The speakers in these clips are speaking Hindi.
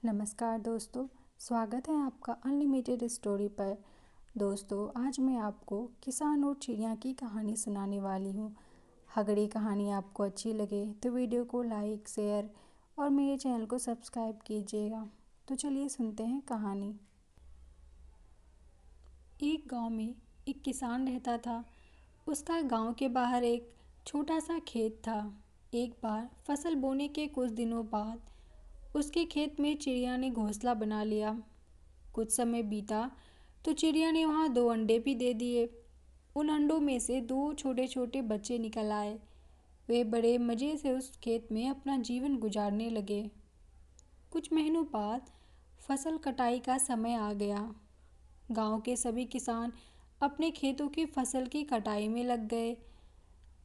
नमस्कार दोस्तों, स्वागत है आपका अनलिमिटेड स्टोरी पर। दोस्तों, आज मैं आपको किसान और चिड़िया की कहानी सुनाने वाली हूँ। अगर ये कहानी आपको अच्छी लगे तो वीडियो को लाइक, शेयर और मेरे चैनल को सब्सक्राइब कीजिएगा। तो चलिए सुनते हैं कहानी। एक गांव में एक किसान रहता था। उसका गांव के बाहर एक छोटा सा खेत था। एक बार फसल बोने के कुछ दिनों बाद उसके खेत में चिड़िया ने घोंसला बना लिया। कुछ समय बीता तो चिड़िया ने वहाँ 2 अंडे भी दे दिए। उन अंडों में से 2 छोटे छोटे बच्चे निकल आए। वे बड़े मज़े से उस खेत में अपना जीवन गुजारने लगे। कुछ महीनों बाद फसल कटाई का समय आ गया। गांव के सभी किसान अपने खेतों की फसल की कटाई में लग गए।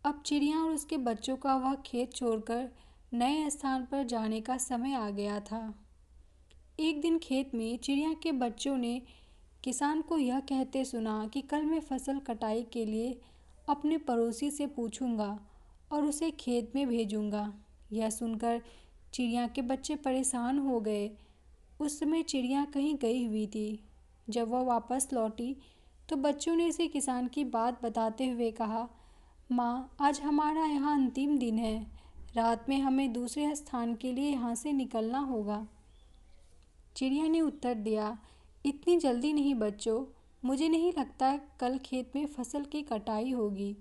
अब चिड़िया और उसके बच्चों का वह खेत छोड़कर नए स्थान पर जाने का समय आ गया था। एक दिन खेत में चिड़िया के बच्चों ने किसान को यह कहते सुना कि कल मैं फसल कटाई के लिए अपने पड़ोसी से पूछूंगा और उसे खेत में भेजूंगा। यह सुनकर चिड़िया के बच्चे परेशान हो गए। उस समय चिड़िया कहीं गई हुई थी। जब वह वापस लौटी तो बच्चों ने उसे किसान की बात बताते हुए कहा, माँ, आज हमारा यहाँ अंतिम दिन है। रात में हमें दूसरे स्थान के लिए यहाँ से निकलना होगा। चिड़िया ने उत्तर दिया, इतनी जल्दी नहीं बच्चों, मुझे नहीं लगता कल खेत में फसल की कटाई होगी।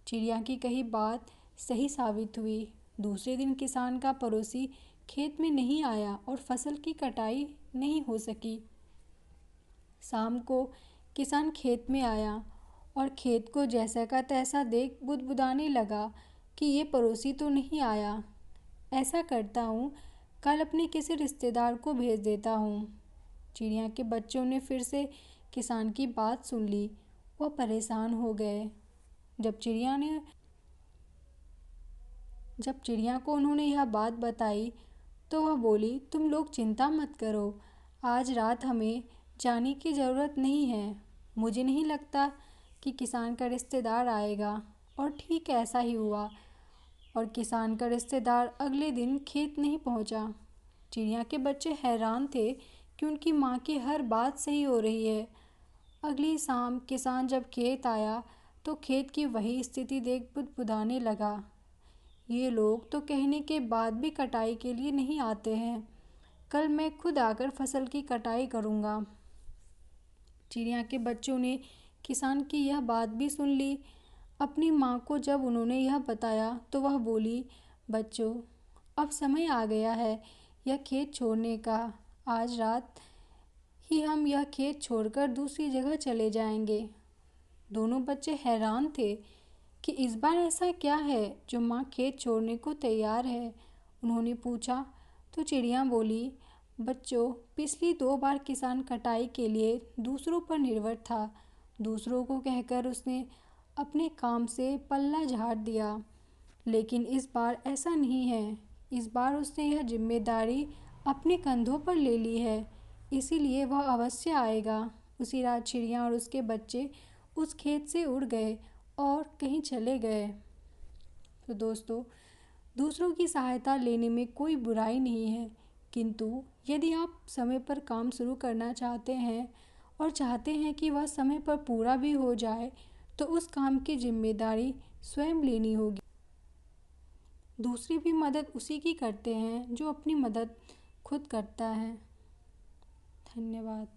चिड़िया की कही बात सही साबित हुई। दूसरे दिन किसान का पड़ोसी खेत में नहीं आया और फसल की कटाई नहीं हो सकी। शाम को किसान खेत में आया और खेत को जैसा का तैसा देख बुदबुदाने लगा कि ये पड़ोसी तो नहीं आया। ऐसा करता हूँ, कल अपने किसी रिश्तेदार को भेज देता हूँ। चिड़िया के बच्चों ने फिर से किसान की बात सुन ली। वह परेशान हो गए। जब चिड़िया को उन्होंने यह बात बताई तो वह बोली, तुम लोग चिंता मत करो, आज रात हमें जाने की ज़रूरत नहीं है। मुझे नहीं लगता कि किसान का रिश्तेदार आएगा। और ठीक ऐसा ही हुआ और किसान का रिश्तेदार अगले दिन खेत नहीं पहुंचा। चिड़िया के बच्चे हैरान थे कि उनकी माँ की हर बात सही हो रही है। अगली शाम किसान जब खेत आया तो खेत की वही स्थिति देख बुदबुदाने लगा, ये लोग तो कहने के बाद भी कटाई के लिए नहीं आते हैं। कल मैं खुद आकर फसल की कटाई करूँगा। चिड़िया के बच्चों ने किसान की यह बात भी सुन ली। अपनी माँ को जब उन्होंने यह बताया तो वह बोली, बच्चों, अब समय आ गया है यह खेत छोड़ने का। आज रात ही हम यह खेत छोड़कर दूसरी जगह चले जाएंगे। दोनों बच्चे हैरान थे कि इस बार ऐसा क्या है जो माँ खेत छोड़ने को तैयार है। उन्होंने पूछा तो चिड़िया बोली, बच्चों, पिछली 2 बार किसान कटाई के लिए दूसरों पर निर्भर था। दूसरों को कहकर उसने अपने काम से पल्ला झाड़ दिया, लेकिन इस बार ऐसा नहीं है। इस बार उसने यह जिम्मेदारी अपने कंधों पर ले ली है, इसीलिए वह अवश्य आएगा। उसी रात चिड़िया और उसके बच्चे उस खेत से उड़ गए और कहीं चले गए। तो दोस्तों, दूसरों की सहायता लेने में कोई बुराई नहीं है, किंतु यदि आप समय पर काम शुरू करना चाहते हैं और चाहते हैं कि वह समय पर पूरा भी हो जाए, तो उस काम की जिम्मेदारी स्वयं लेनी होगी। दूसरी भी मदद उसी की करते हैं जो अपनी मदद खुद करता है। धन्यवाद।